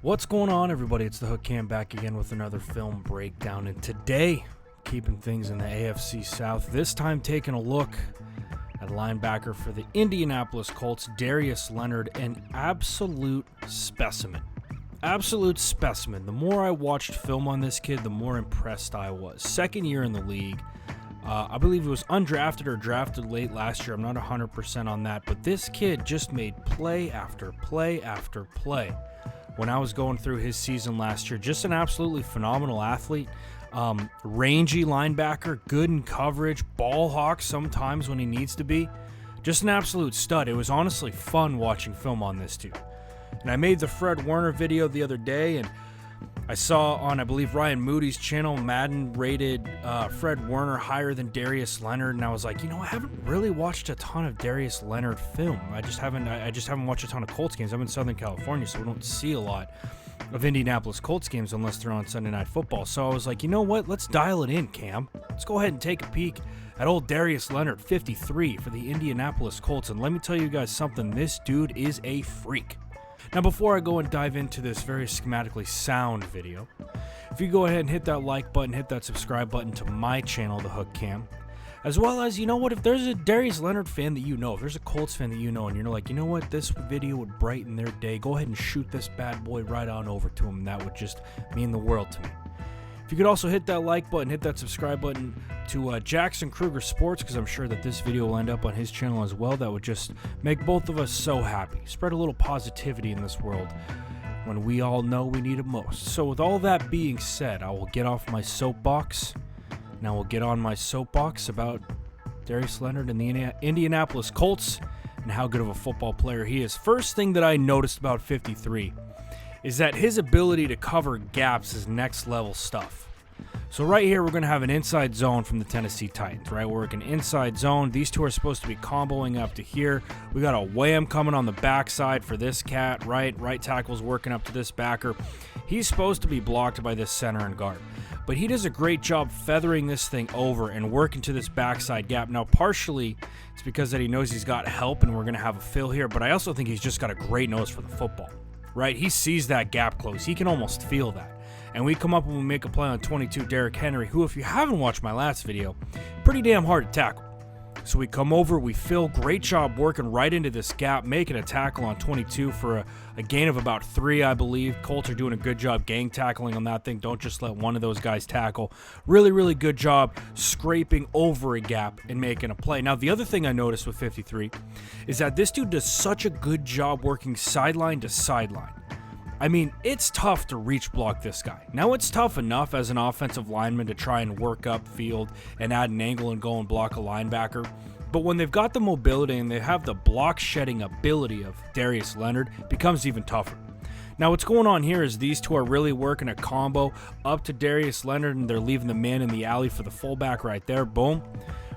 What's going on, everybody? It's the Hook Cam back again with another film breakdown, and today, keeping things in the AFC South, this time taking a look at linebacker for the Indianapolis Colts, Darius Leonard, an absolute specimen. Absolute specimen. The more I watched film on this kid, the more impressed I was. Second year in the league. I believe he was undrafted or drafted late last year. I'm not 100% on that, but this kid just made play after play after play. When I was going through his season last year, just an absolutely phenomenal athlete, rangy linebacker, good in coverage, ball hawk sometimes when he needs to be, just an absolute stud. It was honestly fun watching film on this dude. And I made the Fred Warner video the other day, and I saw on, I believe, Ryan Moody's channel, Madden rated Fred Warner higher than Darius Leonard, and I was like, I haven't really watched a ton of Darius Leonard film. I just haven't watched a ton of Colts games. I'm in Southern California, so we don't see a lot of Indianapolis Colts games unless they're on Sunday Night Football. So I was like, you know what? Let's dial it in, Cam. Let's go ahead and take a peek at old Darius Leonard, 53 for the Indianapolis Colts. And let me tell you guys something. This dude is a freak. Now, before I go and dive into this very schematically sound video, if you go ahead and hit that like button, hit that subscribe button to my channel, The Hook Cam, as well as, if there's a Darius Leonard fan that if there's a Colts fan that and you're like, this video would brighten their day, go ahead and shoot this bad boy right on over to him, and that would just mean the world to me. If you could also hit that like button, hit that subscribe button to Jackson Kruger Sports, because I'm sure that this video will end up on his channel as well. That would just make both of us so happy. Spread a little positivity in this world when we all know we need it most. So with all that being said, I will get off my soapbox. Now we'll get on my soapbox about Darius Leonard and the Indianapolis Colts and how good of a football player he is. First thing that I noticed about 53 is that his ability to cover gaps is next level stuff. So right here, we're going to have an inside zone from the Tennessee Titans, right? We're working inside zone. These two are supposed to be comboing up to here. We got a wham coming on the backside for this cat, right? Right tackle's working up to this backer. He's supposed to be blocked by this center and guard. But he does a great job feathering this thing over and working to this backside gap. Now, partially, it's because that he knows he's got help and we're going to have a fill here, but I also think he's just got a great nose for the football. Right, he sees that gap close. He can almost feel that. And we come up and we make a play on 22, Derrick Henry, who, if you haven't watched my last video, pretty damn hard to tackle. So we come over, we fill, great job working right into this gap, making a tackle on 22 for a gain of about 3, I believe. Colts are doing a good job gang tackling on that thing. Don't just let one of those guys tackle. Really, really good job scraping over a gap and making a play. Now, the other thing I noticed with 53 is that this dude does such a good job working sideline to sideline. I mean, it's tough to reach block this guy. Now, it's tough enough as an offensive lineman to try and work up field and add an angle and go and block a linebacker. But when they've got the mobility and they have the block shedding ability of Darius Leonard, it becomes even tougher. Now, what's going on here is these two are really working a combo up to Darius Leonard, and they're leaving the man in the alley for the fullback right there. Boom.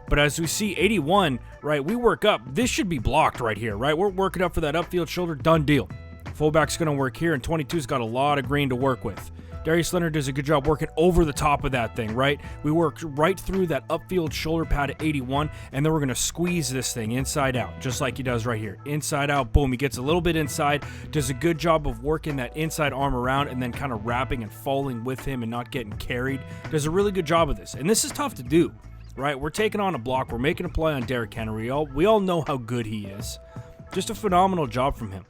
But as we see 81, right, we work up. This should be blocked right here, right? We're working up for that upfield shoulder. Done deal. Fullback's going to work here, and 22's got a lot of green to work with. Darius Leonard does a good job working over the top of that thing, right? We worked right through that upfield shoulder pad at 81, and then we're going to squeeze this thing inside out, just like he does right here. Inside out, boom. He gets a little bit inside, does a good job of working that inside arm around, and then kind of wrapping and falling with him and not getting carried. Does a really good job of this, and this is tough to do, right? We're taking on a block. We're making a play on Derrick Henry. We all know how good he is. Just a phenomenal job from him.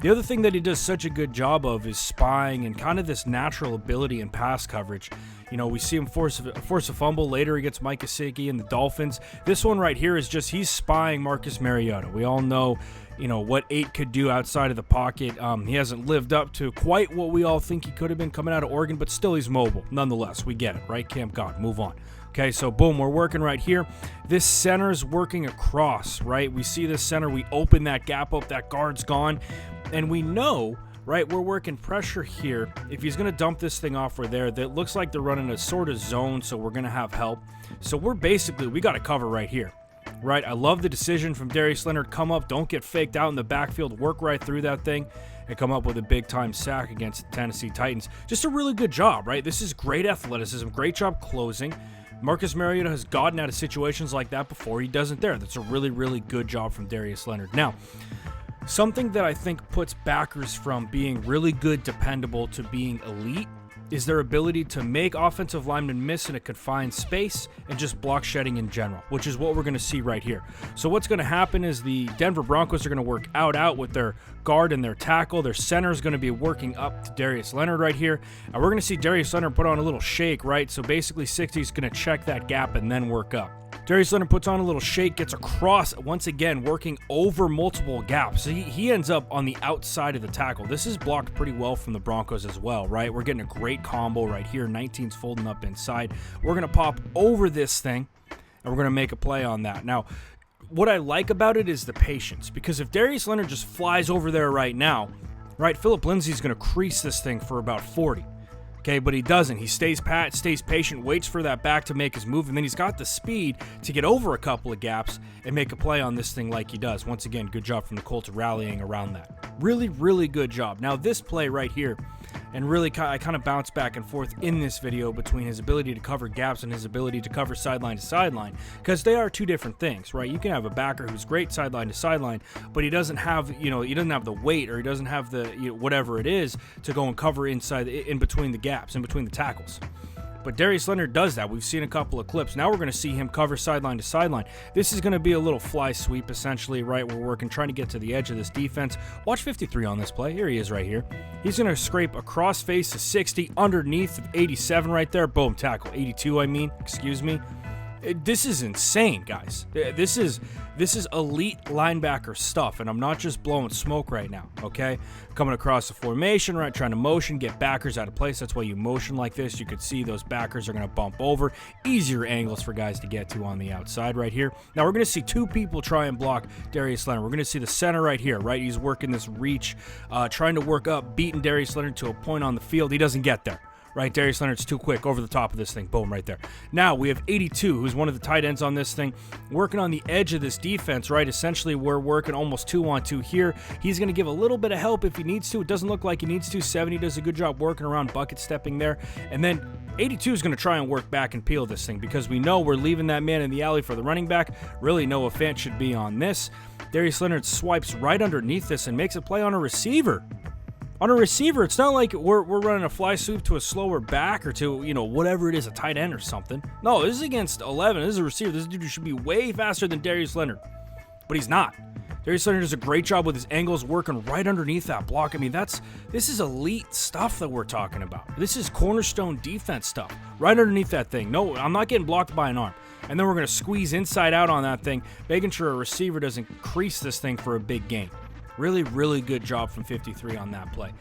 The other thing that he does such a good job of is spying and kind of this natural ability in pass coverage. We see him force a fumble. Later, he gets Mike Gesicki and the Dolphins. This one right here is just he's spying Marcus Mariota. We all know, what 8 could do outside of the pocket. He hasn't lived up to quite what we all think he could have been coming out of Oregon, but still he's mobile. Nonetheless, we get it, right? Camp God, move on. Okay, so boom, we're working right here. This center's working across, right? We see this center, we open that gap up, that guard's gone, and we know, right, we're working pressure here. If he's going to dump this thing off, we're there. That looks like they're running a sort of zone, so we're going to have help. So we got to cover right here, right? I love the decision from Darius Leonard. Come up, don't get faked out in the backfield, work right through that thing, and come up with a big-time sack against the Tennessee Titans. Just a really good job, right? This is great athleticism, great job closing. Marcus Mariota has gotten out of situations like that before. He doesn't there. That's a really, really good job from Darius Leonard. Now, Something that I think puts backers from being really good, dependable to being elite is their ability to make offensive linemen miss in a confined space and just block shedding in general, which is what we're going to see right here. So what's going to happen is the Denver Broncos are going to work out with their guard and their tackle. Their center is going to be working up to Darius Leonard right here. And we're going to see Darius Leonard put on a little shake, right? So basically 60 is going to check that gap and then work up. Darius Leonard puts on a little shake, gets across, once again, working over multiple gaps. So he ends up on the outside of the tackle. This is blocked pretty well from the Broncos as well, right? We're getting a great combo right here. 19's folding up inside. We're going to pop over this thing, and we're going to make a play on that. Now, what I like about it is the patience, because if Darius Leonard just flies over there right now, right, Philip Lindsay's going to crease this thing for about 40. Okay, but he doesn't. He stays pat, stays patient, waits for that back to make his move, and then he's got the speed to get over a couple of gaps and make a play on this thing like he does. Once again, good job from the Colts rallying around that. Really, really good job. Now, this play right here, and really I kind of bounce back and forth in this video between his ability to cover gaps and his ability to cover sideline to sideline, because they are two different things, right? You can have a backer who's great sideline to sideline, but he doesn't have, he doesn't have the weight, or he doesn't have the, whatever it is to go and cover inside, in between the gaps, in between the tackles. But Darius Leonard does that. We've seen a couple of clips. Now we're going to see him cover sideline to sideline. This is going to be a little fly sweep, essentially, right? We're working, trying to get to the edge of this defense. Watch 53 on this play. Here he is right here. He's going to scrape across face to 60, underneath of 87 right there. Boom, tackle. 82, excuse me. This is insane, guys. This is elite linebacker stuff, and I'm not just blowing smoke right now, okay? Coming across the formation, right, trying to motion, get backers out of place. That's why you motion like this. You could see those backers are going to bump over. Easier angles for guys to get to on the outside right here. Now, we're going to see two people try and block Darius Leonard. We're going to see the center right here, right? He's working this reach, trying to work up, beating Darius Leonard to a point on the field. He doesn't get there. Right, Darius Leonard's too quick over the top of this thing. Boom, right there. Now we have 82, who's one of the tight ends on this thing, working on the edge of this defense, right? Essentially, we're working almost 2-on-2 here. He's going to give a little bit of help if he needs to. It doesn't look like he needs to. 70 does a good job working around, bucket stepping there. And then 82 is going to try and work back and peel this thing, because we know we're leaving that man in the alley for the running back. Really, Noah Fant should be on this. Darius Leonard swipes right underneath this and makes a play on a receiver. On a receiver, it's not like we're running a fly sweep to a slower back or to, whatever it is, a tight end or something. No, this is against 11. This is a receiver. This dude should be way faster than Darius Leonard, but he's not. Darius Leonard does a great job with his angles, working right underneath that block. I mean, this is elite stuff that we're talking about. This is cornerstone defense stuff, right underneath that thing. No, I'm not getting blocked by an arm. And then we're going to squeeze inside out on that thing, making sure a receiver doesn't crease this thing for a big gain. Really, really good job from 53 on that play.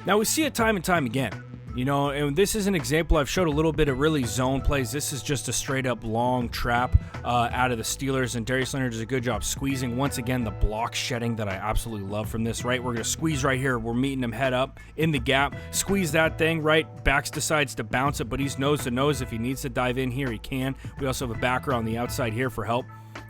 Now, we see it time and time again, and this is an example. I've showed a little bit of really zone plays. This is just a straight-up long trap out of the Steelers, and Darius Leonard does a good job squeezing. Once again, the block shedding that I absolutely love from this, right? We're going to squeeze right here. We're meeting him head up in the gap. Squeeze that thing, right? Backs decides to bounce it, but he's nose to nose. If he needs to dive in here, he can. We also have a backer on the outside here for help.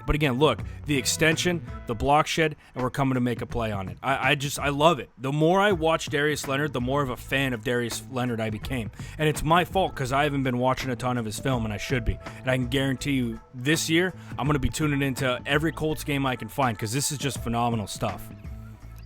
But again, look, the extension, the block shed, and we're coming to make a play on it. I love it. The more I watch Darius Leonard, the more of a fan of Darius Leonard I became. And it's my fault, because I haven't been watching a ton of his film, and I should be. And I can guarantee you this year, I'm going to be tuning into every Colts game I can find, because this is just phenomenal stuff.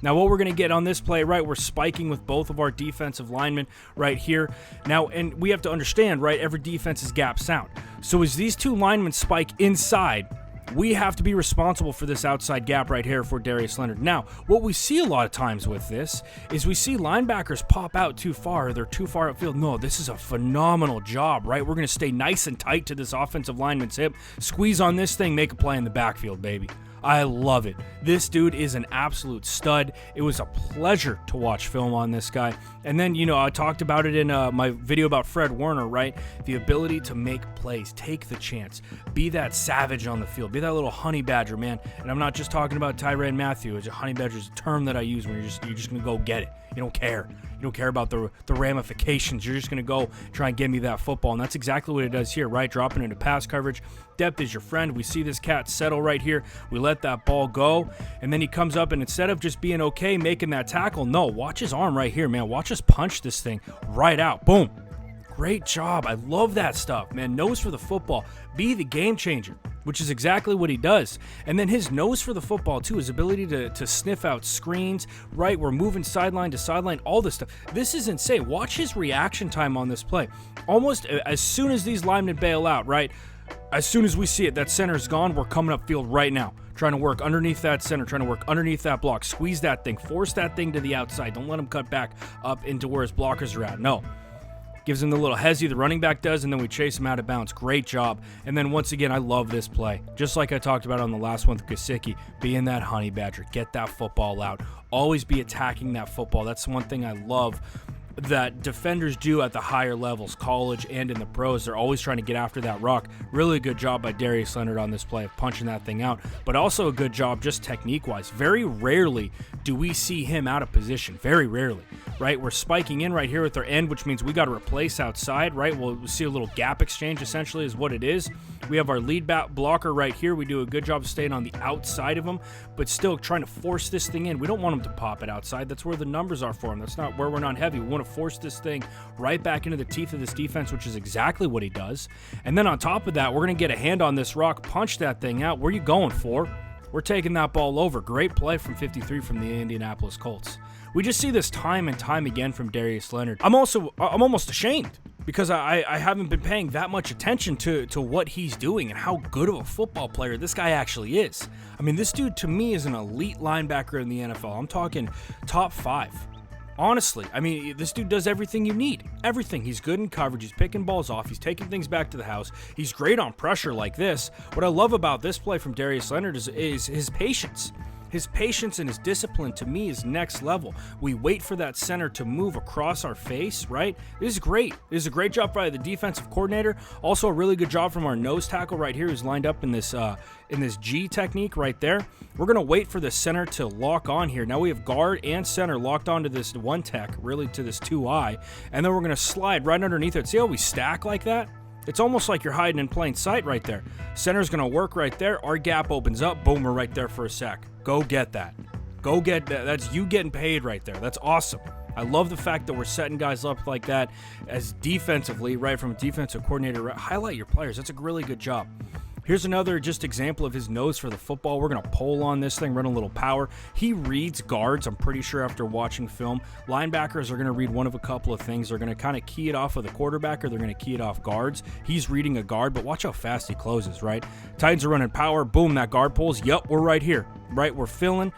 Now, what we're going to get on this play, right, we're spiking with both of our defensive linemen right here. Now, and we have to understand, right, every defense is gap sound. So as these two linemen spike inside, we have to be responsible for this outside gap right here for Darius Leonard. Now, what we see a lot of times with this is we see linebackers pop out too far. They're too far upfield. No, this is a phenomenal job, right? We're going to stay nice and tight to this offensive lineman's hip, squeeze on this thing, make a play in the backfield, baby. I love it. This dude is an absolute stud. It was a pleasure to watch film on this guy. And then, I talked about it in my video about Fred Warner, right? The ability to make plays, take the chance, be that savage on the field, be that little honey badger, man. And I'm not just talking about Tyrann Mathieu. It's a honey badger is a term that I use when you're just going to go get it. You don't care. You don't care about the ramifications. You're just going to go try and get me that football. And that's exactly what it does here, right? Dropping into pass coverage. Depth is your friend. We see this cat settle right here. We let that ball go. And then he comes up, and instead of just being okay making that tackle, no, watch his arm right here, man. Watch us punch this thing right out. Boom. Great job. I love that stuff, man. Nose for the football. Be the game changer. which is exactly what he does. And then his nose for the football, too, his ability to sniff out screens, right? We're moving sideline to sideline, all this stuff. This is insane. Watch his reaction time on this play. Almost as soon as these linemen bail out, right? As soon as we see it, that center's gone, we're coming up field right now. Trying to work underneath that center, trying to work underneath that block. Squeeze that thing, force that thing to the outside. Don't let him cut back up into where his blockers are at. No. Gives him the little hezzy the running back does, and then we chase him out of bounds. Great job. And then once again, I love this play. Just like I talked about on the last one with Gesicki, being that honey badger. Get that football out. Always be attacking that football. That's one thing I love that defenders do at the higher levels, college and in the pros. They're always trying to get after that rock. Really good job by Darius Leonard on this play of punching that thing out, but also a good job just technique-wise. Very rarely do we see him out of position. Very rarely, right? We're spiking in right here with our end, which means we got to replace outside, right? We'll see a little gap exchange, essentially, is what it is. We have our lead blocker right here. We do a good job of staying on the outside of him, but still trying to force this thing in. We don't want him to pop it outside. That's where the numbers are for him. That's not where we're not heavy. We want to force this thing right back into the teeth of this defense, which is exactly what he does. And then on top of that, we're going to get a hand on this rock, punch that thing out. Where are you going for? We're taking that ball over. Great play from 53 from the Indianapolis Colts. We just see this time and time again from Darius Leonard. I'm almost ashamed because I haven't been paying that much attention to what he's doing and how good of a football player this guy actually is. I mean, this dude to me is an elite linebacker in the NFL. I'm talking top 5. Honestly, I mean, this dude does everything you need. Everything. He's good in coverage. He's picking balls off. He's taking things back to the house. He's great on pressure like this. What I love about this play from Darius Leonard is his patience. His patience and his discipline, to me, is next level. We wait for that center to move across our face, right? This is great. This is a great job by the defensive coordinator. Also, a really good job from our nose tackle right here who's lined up in this G technique right there. We're going to wait for the center to lock on here. Now we have guard and center locked onto this one tech, really to this 2I, and then we're going to slide right underneath it. See how we stack like that? It's almost like you're hiding in plain sight right there. Center's going to work right there. Our gap opens up. Boom, we're right there for a sack. Go get that. Go get that. That's you getting paid right there. That's awesome. I love the fact that we're setting guys up like that as defensively, right, from a defensive coordinator. Highlight your players. That's a really good job. Here's another just example of his nose for the football. We're going to pull on this thing, run a little power. He reads guards, I'm pretty sure, after watching film. Linebackers are going to read one of a couple of things. They're going to kind of key it off of the quarterback, or they're going to key it off guards. He's reading a guard, but watch how fast he closes, right? Titans are running power. Boom, that guard pulls. Yup, we're right here, right? We're filling.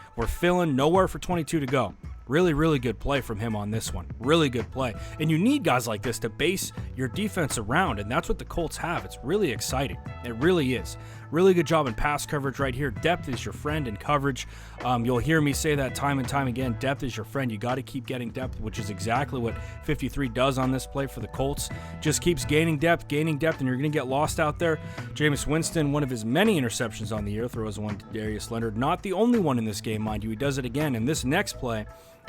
Nowhere for 22 to go. Really, really good play from him on this one. Really good play. And you need guys like this to base your defense around, and that's what the Colts have. It's really exciting. It really is. Really good job in pass coverage right here. Depth is your friend in coverage. You'll hear me say that time and time again. Depth is your friend. You got to keep getting depth, which is exactly what 53 does on this play for the Colts. Just keeps gaining depth, and you're going to get lost out there. Jameis Winston, one of his many interceptions on the year, throws one to Darius Leonard. Not the only one in this game, mind you. He does it again, and this next play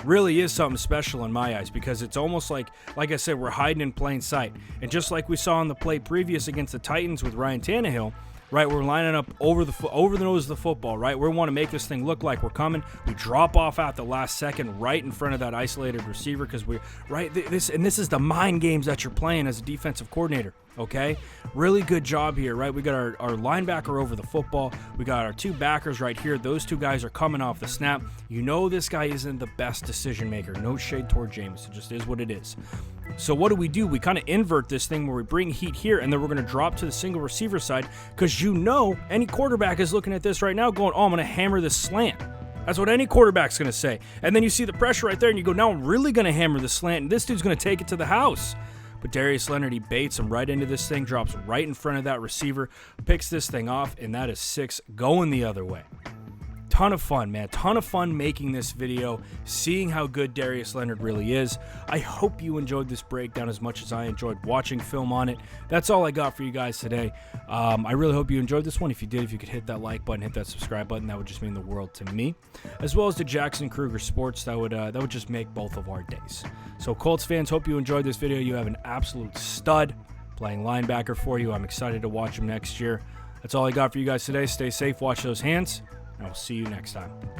really is something special in my eyes, because it's almost like I said, we're hiding in plain sight. And just like we saw on the play previous against the Titans with Ryan Tannehill, right, we're lining up over the nose of the football, right? We want to make this thing look like we're coming. We drop off at the last second right in front of that isolated receiver, because this is the mind games that you're playing as a defensive coordinator. Okay, really good job here, right? We got our linebacker over the football. We got our two backers right here. Those two guys are coming off the snap. You know this guy isn't the best decision maker. No shade toward Jameis. It just is what it is. So what do? We kind of invert this thing where we bring heat here, and then we're going to drop to the single receiver side, because you know any quarterback is looking at this right now going, oh, I'm going to hammer this slant. That's what any quarterback's going to say. And then you see the pressure right there, and you go, now I'm really going to hammer the slant, and this dude's going to take it to the house. But Darius Leonard, he baits him right into this thing, drops right in front of that receiver, picks this thing off, and that is 6 going the other way. Ton of fun, man. Ton of fun making this video, seeing how good Darius Leonard really is. I hope you enjoyed this breakdown as much as I enjoyed watching film on it. That's all I got for you guys today. I really hope you enjoyed this one. If you did, if you could hit that like button, hit that subscribe button, that would just mean the world to me. As well as to Jackson Kruger Sports, that would just make both of our days. So Colts fans, hope you enjoyed this video. You have an absolute stud playing linebacker for you. I'm excited to watch him next year. That's all I got for you guys today. Stay safe, watch those hands, and I'll see you next time.